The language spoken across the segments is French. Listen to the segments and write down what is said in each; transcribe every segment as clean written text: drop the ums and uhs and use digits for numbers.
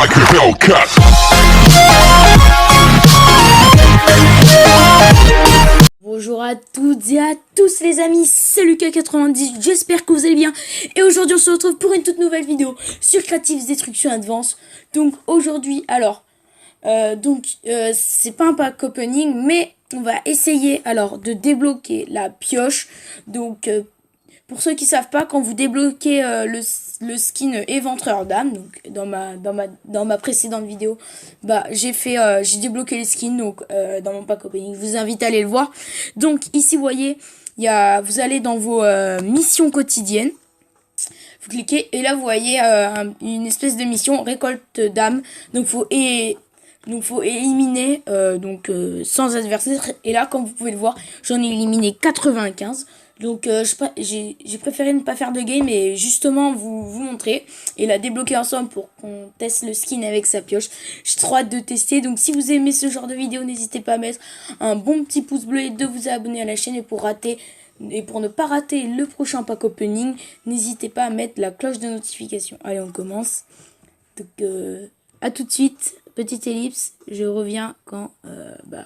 like a Hellcat. Bonjour à toutes et à tous les amis, c'est Lucas90, j'espère que vous allez bien. Et aujourd'hui on se retrouve pour une toute nouvelle vidéo sur Creative Destruction Advance. Donc aujourd'hui, c'est pas un pack opening, mais on va essayer alors de débloquer la pioche. Donc pour ceux qui savent pas, quand vous débloquez le skin éventreur d'âme, donc dans ma précédente vidéo, j'ai débloqué les skins donc dans mon pack opening. Je vous invite à aller le voir. Donc ici vous voyez, vous allez dans vos missions quotidiennes. Vous cliquez et là vous voyez une espèce de mission récolte d'âme. Donc faut éliminer sans adversaire. Et là, comme vous pouvez le voir, j'en ai éliminé 95. Donc j'ai préféré ne pas faire de game et justement vous montrer et la débloquer ensemble pour qu'on teste le skin avec sa pioche. J'ai trop hâte de tester. Donc si vous aimez ce genre de vidéo, n'hésitez pas à mettre un bon petit pouce bleu et de vous abonner à la chaîne. Et pour ne pas rater le prochain pack opening, n'hésitez pas à mettre la cloche de notification. Allez, on commence. Donc à tout de suite. Petite ellipse, je reviens quand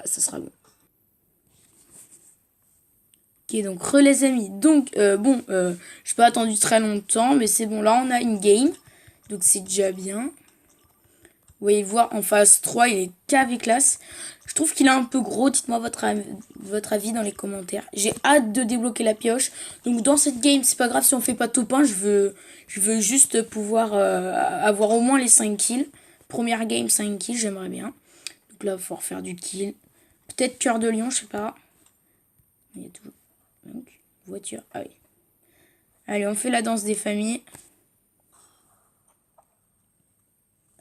ça sera bon. Ok, donc les amis. Donc je n'ai pas attendu très longtemps, mais c'est bon. Là on a une game, donc c'est déjà bien. Vous voyez voir en phase 3, il est KV classe. Je trouve qu'il est un peu gros. Dites-moi votre avis dans les commentaires. J'ai hâte de débloquer la pioche. Donc dans cette game, c'est pas grave si on fait pas top 1. Je veux juste pouvoir avoir au moins les 5 kills. Première game, 5 kills, j'aimerais bien. Donc là, il va falloir faire du kill. Peut-être cœur de lion, je sais pas. Il y a toujours... Donc, voiture. Ah oui. Allez, on fait la danse des familles.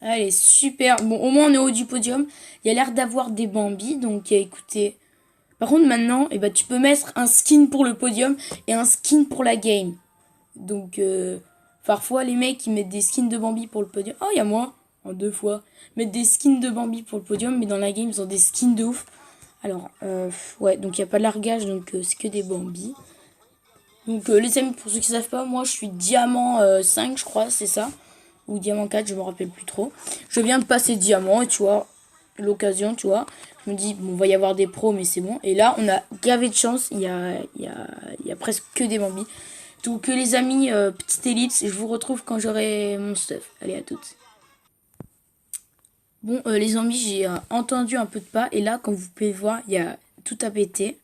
Allez, super. Bon, au moins, on est au haut du podium. Il y a l'air d'avoir des Bambi. Donc, écoutez. Par contre, maintenant, tu peux mettre un skin pour le podium et un skin pour la game. Donc, parfois, les mecs, ils mettent des skins de Bambi pour le podium. Oh, il y a moi. En 2 fois. Mettre des skins de Bambi pour le podium, mais dans la game, ils ont des skins de ouf. Alors, ouais, donc il n'y a pas de largage, donc c'est que des Bambi. Donc, les amis, pour ceux qui ne savent pas, moi, je suis diamant 5, je crois, c'est ça. Ou diamant 4, je me rappelle plus trop. Je viens de passer diamant, et tu vois, l'occasion, tu vois. Je me dis, bon, il va y avoir des pros, mais c'est bon. Et là, on a gavé de chance, il y a presque que des Bambi. Donc, les amis, petite ellipse, je vous retrouve quand j'aurai mon stuff. Allez, à toutes. Bon, les zombies, j'ai entendu un peu de pas. Et là, comme vous pouvez voir, il y a tout à péter.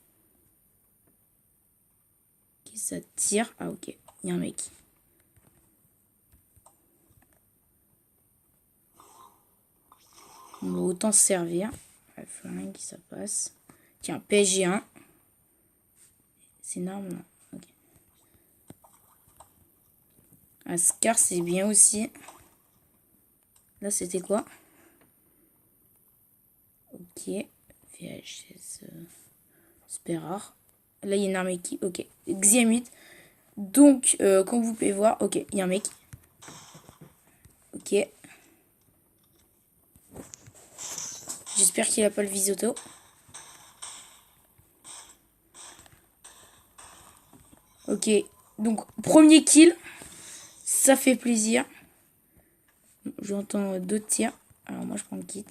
Ok, ça tire. Ah, ok. Il y a un mec. On va autant se servir. La flingue, ça passe. Tiens, PSG1. C'est énorme, non? Ok. Ascar, c'est bien aussi. Là, c'était quoi? Ok. VHS. Super rare. Là, il y a une arme qui... Ok. Xiamut. Donc, comme vous pouvez voir... Ok, il y a un mec. Ok. J'espère qu'il a pas le visoto. Ok. Donc, premier kill. Ça fait plaisir. J'entends d'autres tirs. Alors, moi, je prends le kit.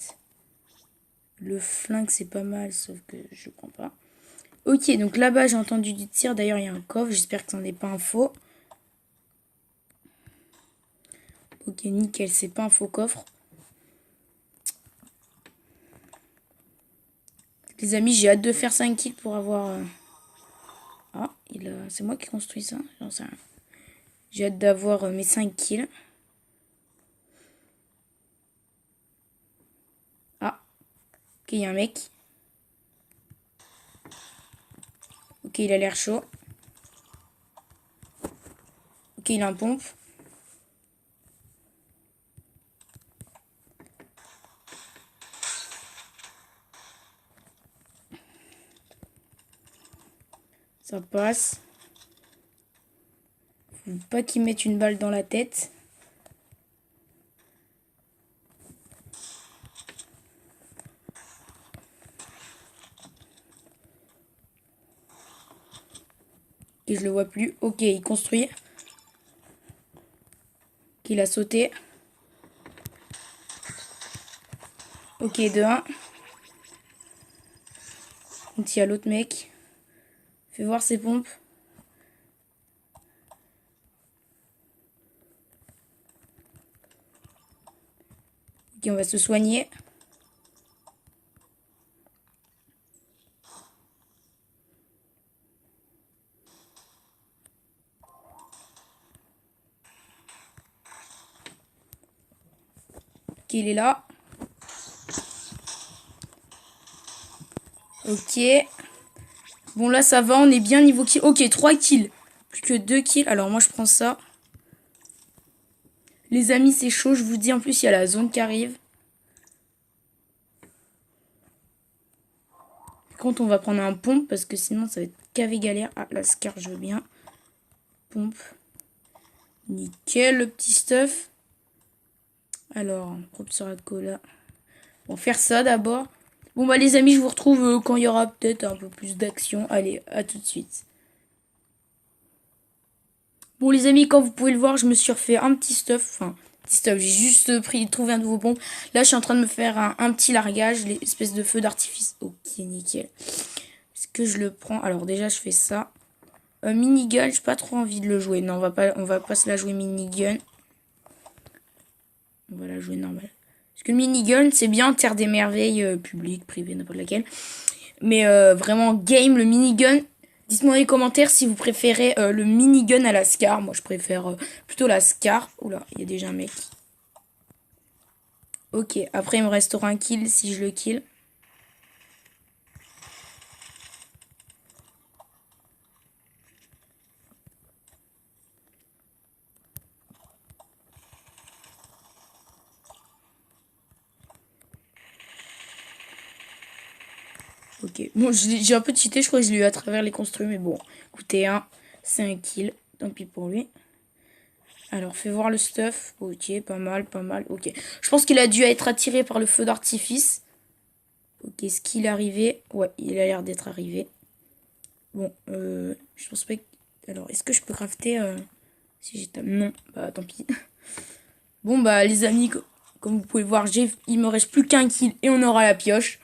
Le flingue, c'est pas mal, sauf que je prends pas. Ok, donc là-bas, j'ai entendu du tir. D'ailleurs, il y a un coffre. J'espère que c'en est pas un faux. Ok, nickel. C'est pas un faux coffre. Les amis, j'ai hâte de faire 5 kills pour avoir... Ah, c'est moi qui construis ça. J'en sais rien. J'ai hâte d'avoir mes 5 kills. Ah. Ok, il y a un mec. Ok, il a l'air chaud. Ok, il a un pompe. Ça passe. Faut pas qu'il mette une balle dans la tête. Et je le vois plus. Ok, il construit. Ok, il a sauté. Ok, de 1. Donc il y a l'autre mec. Fais voir ses pompes. Ok, on va se soigner. Ok, il est là. Ok. Bon, là, ça va. On est bien niveau kill. Ok, 3 kills. Plus que 2 kills. Alors, moi, je prends ça. Les amis, c'est chaud. Je vous dis, en plus, il y a la zone qui arrive. Par contre, on va prendre un pompe parce que sinon, ça va être cavé galère. Ah, la scar, je veux bien. Pompe. Nickel, le petit stuff. Alors, propre sur la cola. On va faire ça d'abord. Bon, bah, les amis, je vous retrouve quand il y aura peut-être un peu plus d'action. Allez, à tout de suite. Bon, les amis, comme vous pouvez le voir, je me suis refait un petit stuff. Enfin, petit stuff, j'ai juste trouvé un nouveau pompe. Là, je suis en train de me faire un petit largage, l'espèce de feu d'artifice. Ok, nickel. Est-ce que je le prends? Alors, déjà, je fais ça. Minigun, j'ai pas trop envie de le jouer. Non, on va pas se la jouer minigun. On va la jouer normale. Parce que le minigun, c'est bien terre des merveilles, public, privé, n'importe laquelle. Mais vraiment, game, le minigun. Dites-moi dans les commentaires si vous préférez le minigun à la Scar. Moi, je préfère plutôt la Scar. Oula, il y a déjà un mec. Ok, après, il me restera un kill si je le kill. Ok, bon, j'ai un peu cheaté, je crois que je l'ai eu à travers les construits. Mais bon, écoutez, c'est un kill. Tant pis pour lui. Alors, fais voir le stuff. Ok, pas mal, pas mal. Ok, je pense qu'il a dû être attiré par le feu d'artifice. Ok, est-ce qu'il est arrivé? Ouais, il a l'air d'être arrivé. Bon, je pense pas que... Alors, est-ce que je peux crafter si j'ai... Non, bah tant pis. Bon, bah les amis, comme vous pouvez voir, il me reste plus qu'un kill et on aura la pioche.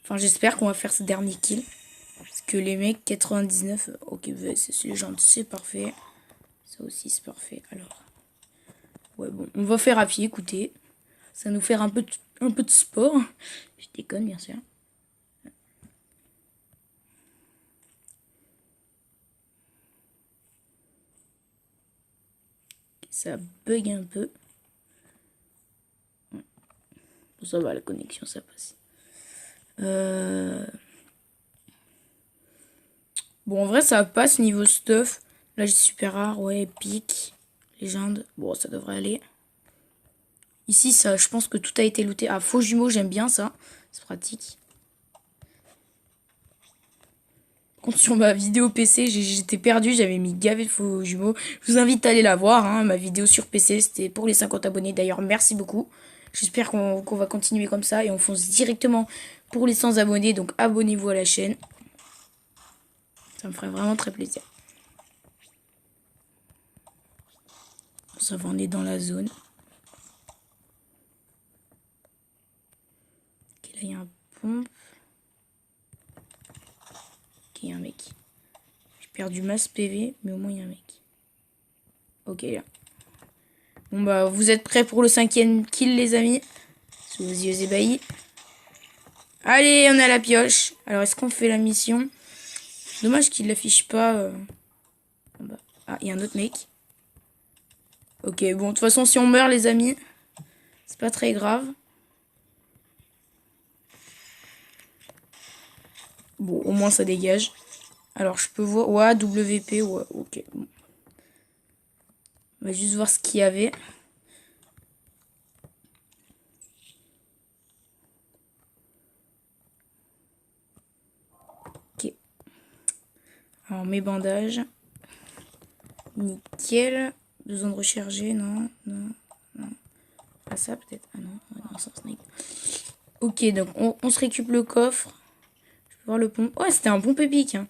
Enfin, j'espère qu'on va faire ce dernier kill. Parce que les mecs, 99... Ok, c'est légende, c'est parfait. Ça aussi, c'est parfait. Alors... Ouais, bon, on va faire à pied, écoutez. Ça va nous faire un peu de sport. Je déconne, bien sûr. Ça bug un peu. Ouais. Bon, ça va, la connexion, ça passe. Bon, en vrai, ça passe niveau stuff. Là, j'ai super rare, ouais, épique, légende. Bon, ça devrait aller. Ici, ça, je pense que tout a été looté. Ah, faux jumeaux, j'aime bien ça. C'est pratique. Contre, sur ma vidéo PC, j'étais perdu. J'avais mis gavé de faux jumeaux. Je vous invite à aller la voir. Hein, ma vidéo sur PC, c'était pour les 50 abonnés. D'ailleurs, merci beaucoup. J'espère qu'on va continuer comme ça. Et on fonce directement pour les 100 abonnés. Donc, abonnez-vous à la chaîne. Ça me ferait vraiment très plaisir. Ça va, on est dans la zone. Ok, là, il y a un pompe. Ok, il y a un mec. J'ai perdu masse PV, mais au moins, il y a un mec. Ok, là. Bon, bah, vous êtes prêts pour le 5e kill, les amis? Sous vos yeux ébahis. Allez, on a la pioche. Alors, est-ce qu'on fait la mission? Dommage qu'il l'affiche pas. Ah, il y a un autre mec. Ok, bon, de toute façon, si on meurt, les amis, c'est pas très grave. Bon, au moins, ça dégage. Alors, je peux voir... Ouais, WP, ouais, ok. Bon. On va juste voir ce qu'il y avait. Ok. Alors, mes bandages. Nickel. Besoin de recharger, non, non, non. Pas ça, peut-être. Ah non, non, ça, snipe. Ok, donc, on se récupère le coffre. Je peux voir le pompe. Ouais, c'était un pompe épique, hein.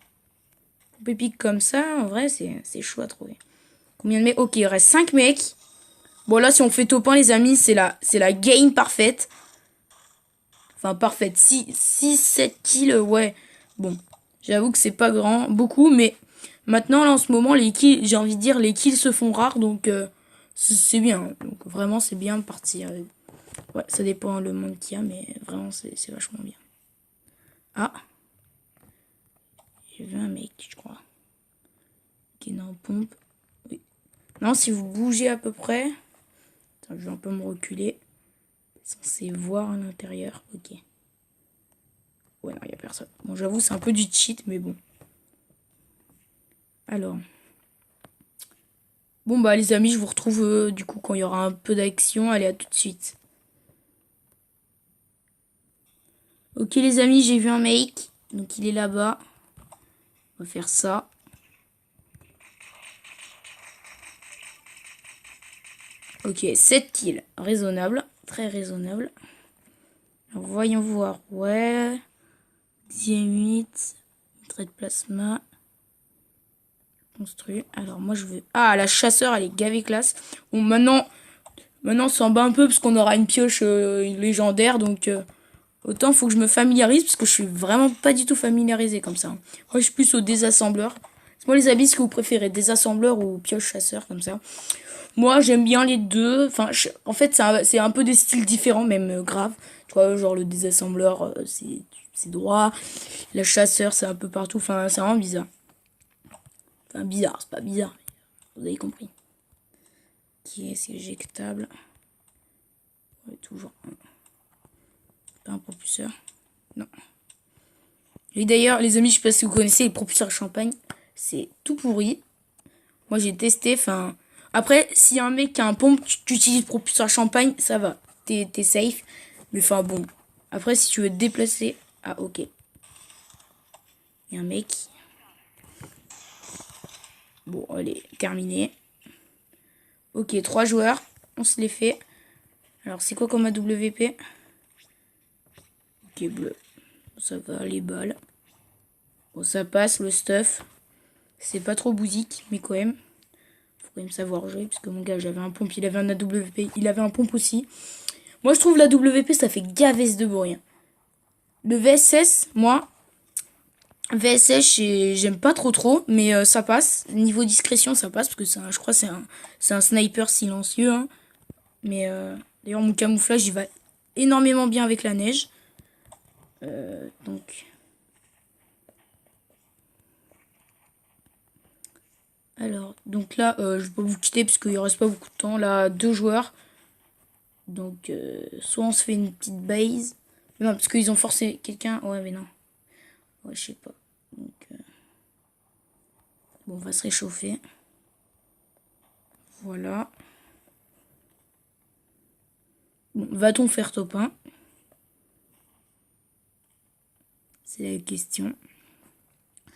Pompe épique comme ça, en vrai, c'est chaud à trouver. Combien de mecs? Ok, il reste 5 mecs. Bon, là, si on fait top 1, les amis, c'est la game parfaite. Enfin, parfaite. 6 7 kills, ouais. Bon, j'avoue que c'est pas grand, beaucoup, mais maintenant, là, en ce moment, les kills, j'ai envie de dire, les kills se font rares, donc c'est bien. Donc, vraiment, c'est bien de partir. Ouais, ça dépend le monde qu'il y a, mais vraiment, c'est vachement bien. Ah. J'ai vu un mec, je crois. Qui est en pompe. Oui. Non, si vous bougez à peu près. Attends, je vais un peu me reculer. Censé voir à l'intérieur. Ok. Ouais, non, il n'y a personne. Bon, j'avoue, c'est un peu du cheat, mais bon. Alors. Bon, bah, les amis, je vous retrouve du coup quand il y aura un peu d'action. Allez, à tout de suite. Ok, les amis, j'ai vu un mec. Donc, il est là-bas. On va faire ça. Ok, 7 kills. Raisonnable. Très raisonnable. Alors, voyons voir. Ouais. 10 trait de plasma. Construit. Alors, moi, je veux... Ah, la chasseur, elle est gavée classe. Bon, maintenant on s'en bat un peu parce qu'on aura une pioche légendaire. Donc, autant, faut que je me familiarise parce que je suis vraiment pas du tout familiarisé comme ça. Moi, je suis plus au désassembleur. C'est moi, les amis, ce que vous préférez, désassembleur ou pioche chasseur comme ça. Moi, j'aime bien les deux. Enfin, en fait, c'est un peu des styles différents, même grave. Tu vois, genre le désassembleur, c'est droit. La chasseur, c'est un peu partout. Enfin, c'est vraiment bizarre. Enfin, bizarre, c'est pas bizarre. Mais vous avez compris. Qui est éjectable. Ouais, toujours un. Pas un propulseur. Non. Et d'ailleurs, les amis, je sais pas si vous connaissez les propulseurs champagne. C'est tout pourri. Moi, j'ai testé. Enfin, après, s'il y a un mec qui a un pompe, tu utilises propulseur champagne, ça va. T'es safe. Mais enfin, bon. Après, si tu veux te déplacer. Ah, ok. Il y a un mec. Bon, allez, terminé. Ok, 3 joueurs. On se les fait. Alors, c'est quoi comme AWP? Ok, bleu. Ça va, les balles. Bon, ça passe, le stuff. C'est pas trop bousique, mais quand même. Faut quand même savoir jouer, parce que mon gars, j'avais un pompe, il avait un AWP, il avait un pompe aussi. Moi, je trouve l'AWP, ça fait gavesse de bruit. Le VSS, moi, VSS, j'aime pas trop, mais ça passe. Niveau discrétion, ça passe, parce que je crois que c'est un sniper silencieux. Hein. Mais d'ailleurs, mon camouflage, il va énormément bien avec la neige. Donc... Alors, donc là, je vais pas vous quitter parce qu'il reste pas beaucoup de temps. Là, 2 joueurs. Donc, soit on se fait une petite base. Non, parce qu'ils ont forcé quelqu'un. Ouais, mais non. Ouais, je sais pas. Donc, bon, on va se réchauffer. Voilà. Bon, va-t-on faire top 1? C'est la question.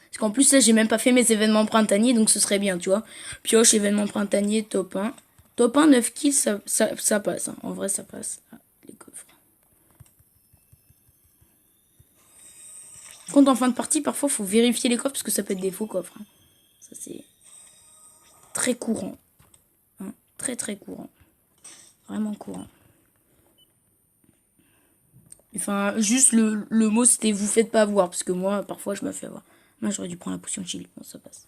Parce qu'en plus, là, j'ai même pas fait mes événements printaniers, donc ce serait bien, tu vois. Pioche, événement printanier, top 1. Top 1, 9 kills, ça passe. Hein. En vrai, ça passe. Ah, les coffres. Quand en fin de partie, parfois, faut vérifier les coffres parce que ça peut être des faux coffres. Hein. Ça, c'est très courant. Hein. Très courant. Vraiment courant. Enfin, juste le mot, c'était vous faites pas avoir. Parce que moi, parfois, je me fais avoir. Moi, j'aurais dû prendre la potion de chili. Bon, ça passe.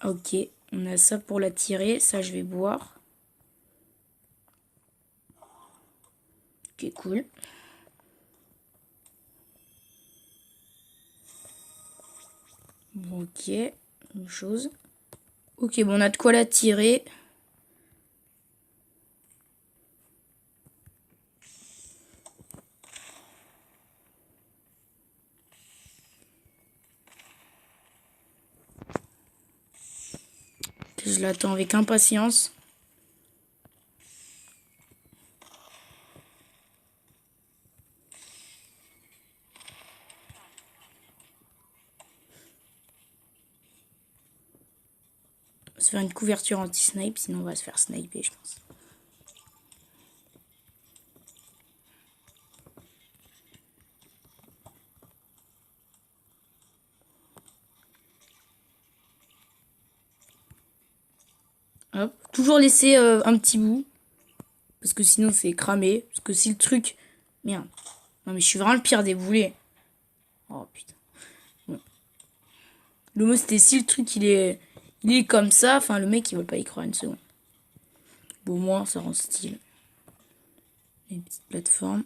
Ok, on a ça pour la tirer. Ça, je vais boire. Ok, cool. Bon, ok, une chose. Ok, bon, on a de quoi la tirer. Je l'attends avec impatience. On va se faire une couverture anti-snipe, sinon on va se faire sniper, je pense. Hop. Toujours laisser un petit bout. Parce que sinon c'est cramé. Parce que si le truc... Merde. Non mais je suis vraiment le pire des boulets. Oh putain. Bon. Le mot c'était si le truc il est comme ça. Enfin le mec il va pas y croire une seconde. Bon, au moins ça rend style. Une petite plateforme.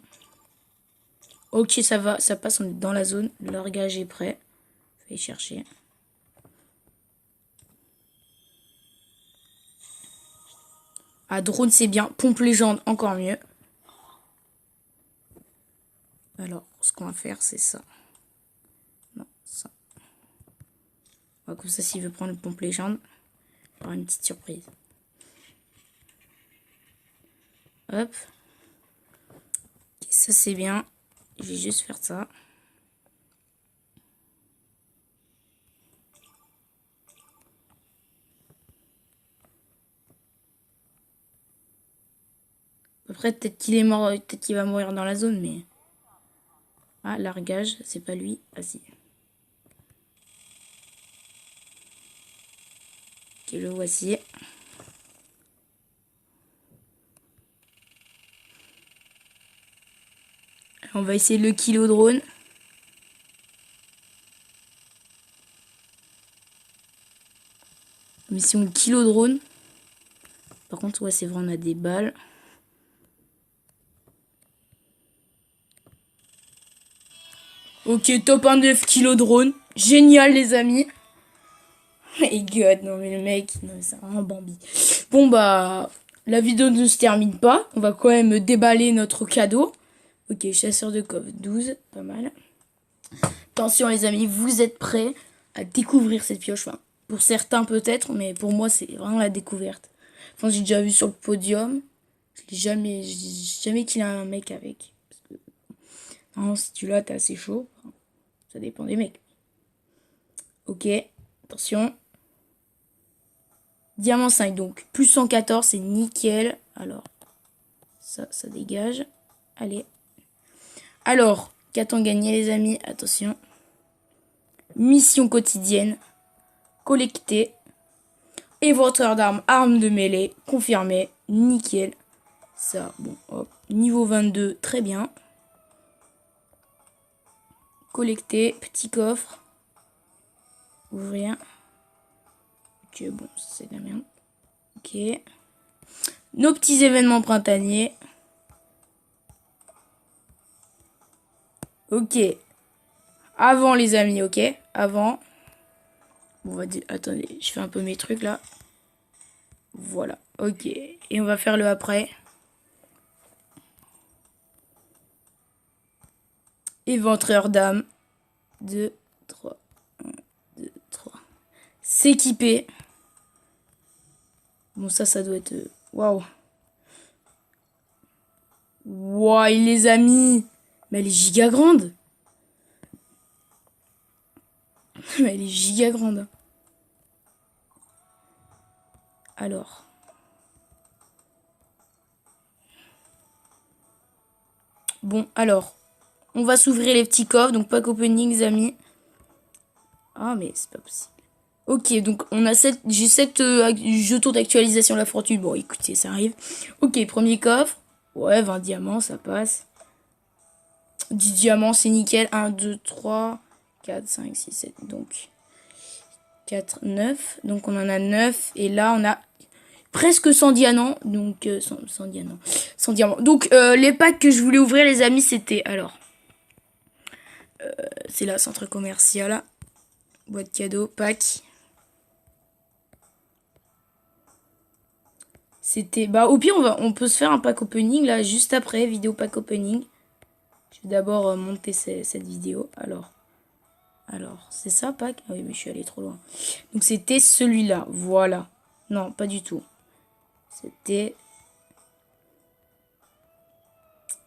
Ok, ça va, ça passe, on est dans la zone. Le largage est prêt. Je vais y chercher. Ah, drone c'est bien. Pompe légende, encore mieux. Alors, ce qu'on va faire, c'est ça. Non, ça. Comme ça, s'il veut prendre le pompe légende, il y aura une petite surprise. Hop. Okay, ça, c'est bien. Je vais juste faire ça. Après, peut-être qu'il est mort, peut-être qu'il va mourir dans la zone, mais... Ah, largage, c'est pas lui. Ah, si. Ok, le voici. On va essayer le kilo drone. Mission kilo drone. Par contre, ouais, c'est vrai, on a des balles. Ok, top 1 9 kilo drone. Génial, les amis. My god, non mais le mec, non, c'est un Bambi. Bon, bah, la vidéo ne se termine pas. On va quand même déballer notre cadeau. Ok, chasseur de coffre 12, pas mal. Attention, les amis, vous êtes prêts à découvrir cette pioche. Enfin, pour certains peut-être, mais pour moi, c'est vraiment la découverte. Enfin, j'ai déjà vu sur le podium. J'ai jamais qu'il a un mec avec. Parce que, non, si tu l'as, t'es assez chaud. Ça dépend des mecs. Ok, attention. Diamant 5, donc plus 114, c'est nickel. Alors, ça dégage. Allez. Alors, qu'a-t-on gagné, les amis? Attention. Mission quotidienne. Collecter. Éventreur d'armes, armes de mêlée. Confirmé. Nickel. Ça, bon, hop. Niveau 22, très bien. Collecter. Petit coffre. Ouvrir. Ok, bon, c'est de la merde. Ok. Nos petits événements printaniers. Ok. Avant, les amis, ok? Avant. On va dire... Attendez, je fais un peu mes trucs, là. Voilà, ok. Et on va faire le après. Éventreur d'âme. 2, 3. 1, 2, 3. S'équiper. Bon, ça doit être... Waouh. Waouh, il les a mis. Mais elle est giga grande. Mais elle est giga grande. Alors. Bon, alors. On va s'ouvrir les petits coffres. Donc, pack opening, les amis. Ah, mais c'est pas possible. Ok, donc on a j'ai 7 jetons d'actualisation de la fortune. Bon, écoutez, ça arrive. Ok, premier coffre. Ouais, 20 diamants, ça passe. 10 diamants, c'est nickel. 1, 2, 3, 4, 5, 6, 7. Donc, 4, 9. Donc, on en a 9. Et là, on a presque 100 diamants. Donc, 100 diamants. 100 diamants. Donc, les packs que je voulais ouvrir, les amis, c'était... Alors, c'est là, centre commercial. Boîte cadeau, pack. C'était... Bah, au pire, on peut se faire un pack opening, là, juste après. Vidéo pack opening. Je vais d'abord monter cette vidéo. Alors, c'est ça, pack? Ah oui, mais je suis allée trop loin. Donc, c'était celui-là. Voilà. Non, pas du tout. C'était...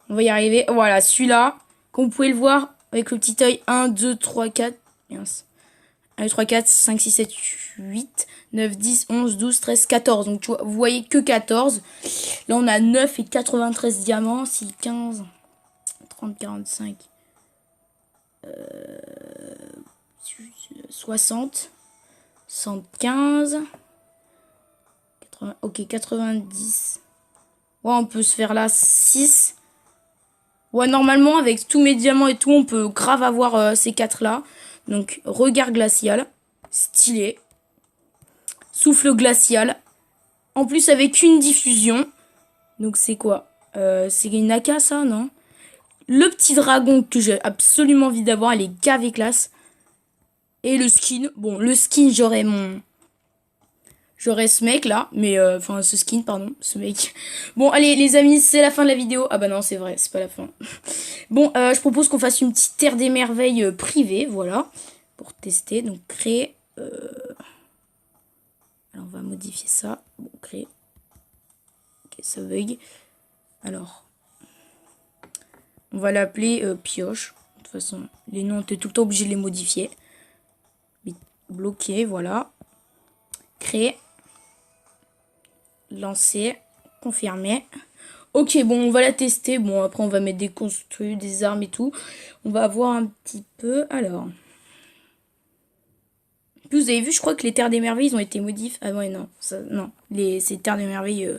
On va y arriver. Voilà, celui-là. Comme vous pouvez le voir, avec le petit œil. 1, 2, 3, 4. 1, 2, 3, 4, 5, 6, 7, 8, 9, 10, 11, 12, 13, 14. Donc, tu vois, vous voyez que 14. Là, on a 9 et 93 diamants. 6, 15, 30, 45, 60, 75, 80, ok, 90. Ouais, on peut se faire là 6. Ouais, normalement, avec tous mes diamants et tout, on peut grave avoir ces 4-là. Donc, regard glacial. Stylé. Souffle glacial. En plus, avec une diffusion. Donc, c'est quoi? C'est une AK, ça, non? Le petit dragon que j'ai absolument envie d'avoir. Elle est gavé classe. Et le skin. Bon, le skin, j'aurais ce mec là, mais enfin ce skin, pardon, ce mec. Bon, allez les amis, c'est la fin de la vidéo. Ah bah non, c'est vrai, c'est pas la fin. Bon, je propose qu'on fasse une petite terre des merveilles privée, voilà, pour tester. Donc créer. Alors on va modifier ça. Bon, créer. Ok, ça bug. Alors, on va l'appeler pioche. De toute façon, les noms, t'es tout le temps obligé de les modifier. Bloquer, voilà. Créer. Lancer, confirmer. Ok, bon, on va la tester. Bon, après, on va mettre des construits, des armes et tout. On va voir un petit peu. Alors. En plus, vous avez vu, je crois que les terres des merveilles, ils ont été modifiés. Ah ouais, non. Ça, non. Ces terres des merveilles...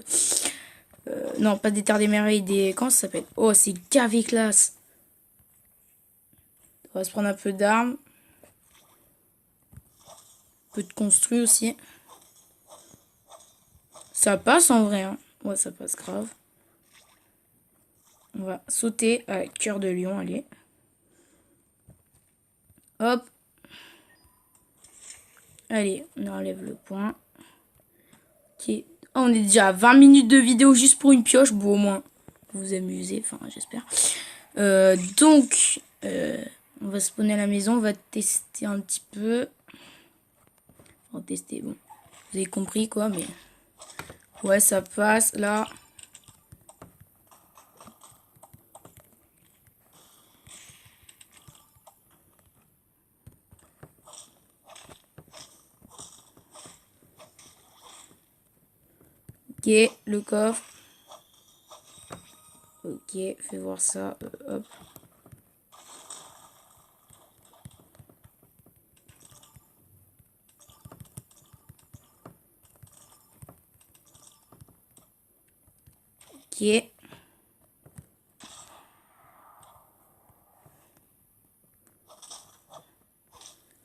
non, pas des terres des merveilles, des... Comment ça s'appelle? Oh, c'est gavé classe. On va se prendre un peu d'armes. Un peu de construit aussi. Ça passe en vrai, hein. Ouais, ça passe grave. On va sauter à cœur de lion, allez. Hop. Allez, on enlève le point. Ok. Oh, on est déjà à 20 minutes de vidéo juste pour une pioche. Bon, au moins, vous vous amusez, enfin, j'espère. Donc, on va spawner à la maison. On va tester un petit peu. On va tester, bon. Vous avez compris, quoi, mais... Ouais, ça passe, là. Ok, le coffre. Ok, fais voir ça. Hop. Ok.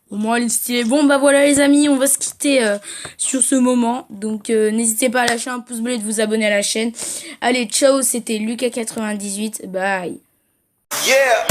Au moins, elle est stylée. Bon, bah voilà les amis, on va se quitter sur ce moment. Donc, n'hésitez pas à lâcher un pouce bleu et de vous abonner à la chaîne. Allez, ciao, c'était Lucas98. Bye. Yeah.